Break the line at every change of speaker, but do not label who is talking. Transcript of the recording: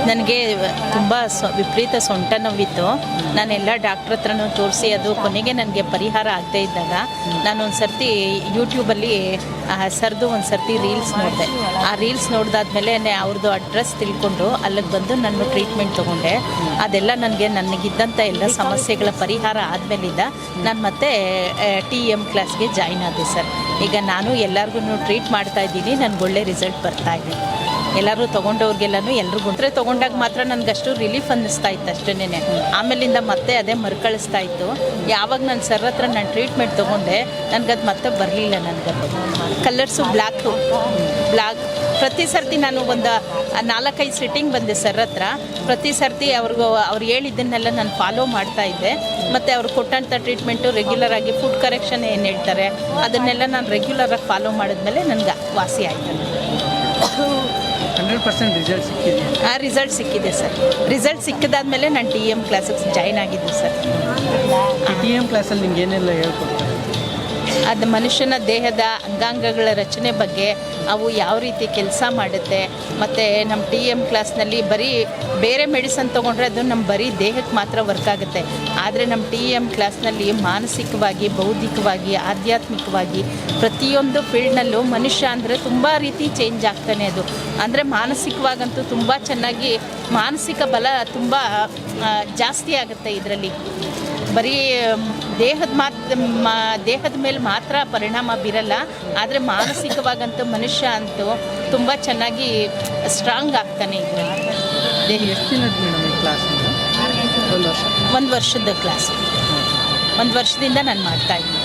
ನನಗೆ ತುಂಬ ವಿಪರೀತ ಸೊಂಟ ನೋವಿತ್ತು. ನಾನೆಲ್ಲ ಡಾಕ್ಟ್ರ್ ಹತ್ರನೂ ತೋರಿಸಿ ಅದು ಕೊನೆಗೆ ನನಗೆ ಪರಿಹಾರ ಆಗದೇ ಇದ್ದಾಗ ನಾನೊಂದು ಸರ್ತಿ ಯೂಟ್ಯೂಬಲ್ಲಿ ಸರ್ದು ಒಂದು ಸರ್ತಿ ರೀಲ್ಸ್ ನೋಡಿದೆ. ಆ ರೀಲ್ಸ್ ನೋಡಿದಾದ್ಮೇಲೆ ಅವ್ರದ್ದು ಅಡ್ರೆಸ್ ತಿಳ್ಕೊಂಡು ಅಲ್ಲಿಗೆ ಬಂದು ನಾನು ಟ್ರೀಟ್ಮೆಂಟ್ ತೊಗೊಂಡೆ. ಅದೆಲ್ಲ ನನಗಿದ್ದಂಥ ಎಲ್ಲ ಸಮಸ್ಯೆಗಳ ಪರಿಹಾರ ಆದಮೇಲಿಂದ ನಾನು ಮತ್ತೆ TEM ಕ್ಲಾಸ್ಗೆ ಜಾಯ್ನ್ ಆದೆ ಸರ್. ಈಗ ನಾನು ಎಲ್ಲರಿಗೂ ಟ್ರೀಟ್ ಮಾಡ್ತಾಯಿದ್ದೀನಿ. ನನಗೆ ಒಳ್ಳೆ ರಿಸಲ್ಟ್ ಬರ್ತಾಯಿದೆ. ಎಲ್ಲರೂ ತೊಗೊಂಡವ್ರಿಗೆಲ್ಲನೂ ಎಲ್ರಿಗೂ ತೊಗೊಂಡಾಗ ಮಾತ್ರ ನನಗಷ್ಟು ರಿಲೀಫ್ ಅನ್ನಿಸ್ತಾ ಇತ್ತು ಅಷ್ಟೇನೆ. ಆಮೇಲಿಂದ ಮತ್ತೆ ಅದೇ ಮರುಕಳಿಸ್ತಾ ಇತ್ತು. ಯಾವಾಗ ನಾನು ಸರ್ ಹತ್ರ ನಾನು ಟ್ರೀಟ್ಮೆಂಟ್ ತೊಗೊಂಡೆ ನನಗದು ಮತ್ತೆ ಬರಲಿಲ್ಲ. ನನಗದು ಕಲರ್ಸು ಬ್ಲ್ಯಾಕ್ ಪ್ರತಿ ಸರ್ತಿ ನಾನು ಒಂದು 4-5 ಸಿಟ್ಟಿಂಗ್ ಬಂದೆ ಸರ್ ಹತ್ರ. ಪ್ರತಿ ಸರ್ತಿ ಅವ್ರು ಹೇಳಿದ್ದನ್ನೆಲ್ಲ ನಾನು ಫಾಲೋ ಮಾಡ್ತಾಯಿದ್ದೆ. ಮತ್ತು ಅವ್ರು ಕೊಟ್ಟಂಥ ಟ್ರೀಟ್ಮೆಂಟು ರೆಗ್ಯುಲರಾಗಿ ಫುಡ್ ಕರೆಕ್ಷನ್ ಏನು ಹೇಳ್ತಾರೆ ಅದನ್ನೆಲ್ಲ ನಾನು ರೆಗ್ಯುಲರಾಗಿ ಫಾಲೋ ಮಾಡಿದ್ಮೇಲೆ ನನಗೆ ವಾಸಿ ಆಯಿತು.
100% ರಿಸಲ್ಟ್ ಸಿಕ್ಕಿದೆ.
ರಿಸಲ್ಟ್ ಸಿಕ್ಕಿದೆ ಸರ್. ರಿಸಲ್ಟ್ ಸಿಕ್ಕಿದಾದ್ಮೇಲೆ ನಾನು TEM ಕ್ಲಾಸಿಗೆ ಜಾಯ್ನ್ ಆಗಿದ್ದು ಸರ್.
TEM ಕ್ಲಾಸಲ್ಲಿ ನಿಮ್ಗೆ ಏನೆಲ್ಲ ಹೇಳ್ಕೊಡ್ತಾರೆ?
ಅದು ಮನುಷ್ಯನ ದೇಹದ ಅಂಗಾಂಗಗಳ ರಚನೆ ಬಗ್ಗೆ, ಅವು ಯಾವ ರೀತಿ ಕೆಲಸ ಮಾಡುತ್ತೆ, ಮತ್ತು ನಮ್ಮ TEM ಕ್ಲಾಸ್ನಲ್ಲಿ ಬರೀ ಬೇರೆ ಮೆಡಿಸನ್ ತೊಗೊಂಡ್ರೆ ಅದು ನಮ್ಮ ಬರೀ ದೇಹಕ್ಕೆ ಮಾತ್ರ ವರ್ಕ್ ಆಗುತ್ತೆ. ಆದರೆ ನಮ್ಮ TEM ಕ್ಲಾಸ್ನಲ್ಲಿ ಮಾನಸಿಕವಾಗಿ, ಬೌದ್ಧಿಕವಾಗಿ, ಆಧ್ಯಾತ್ಮಿಕವಾಗಿ ಪ್ರತಿಯೊಂದು ಫೀಲ್ಡ್ನಲ್ಲೂ ಮನುಷ್ಯ ಅಂದರೆ ತುಂಬ ರೀತಿ ಚೇಂಜ್ ಆಗ್ತಾನೆ. ಅದು ಅಂದರೆ ಮಾನಸಿಕವಾಗಂತೂ ತುಂಬ ಚೆನ್ನಾಗಿ ಮಾನಸಿಕ ಬಲ ತುಂಬ ಜಾಸ್ತಿ ಆಗುತ್ತೆ ಇದರಲ್ಲಿ. ಬರೀ ದೇಹದ ಮೇಲೆ ಮಾತ್ರ ಪರಿಣಾಮ ಬೀರಲ್ಲ, ಆದರೆ ಮಾನಸಿಕವಾಗಂತೂ ಮನುಷ್ಯ ಅಂತೂ ತುಂಬ ಚೆನ್ನಾಗಿ ಸ್ಟ್ರಾಂಗ್ ಆಗ್ತಾನೆ ಇದರಲ್ಲಿ.
ಎಷ್ಟು ದಿನದ ಮೇಡಮ್ ಈ ಕ್ಲಾಸ್?
ಒಂದು ವರ್ಷದ ಕ್ಲಾಸ್. 1 ವರ್ಷದಿಂದ ನಾನು ಮಾಡ್ತಾಯಿದ್ದೀನಿ.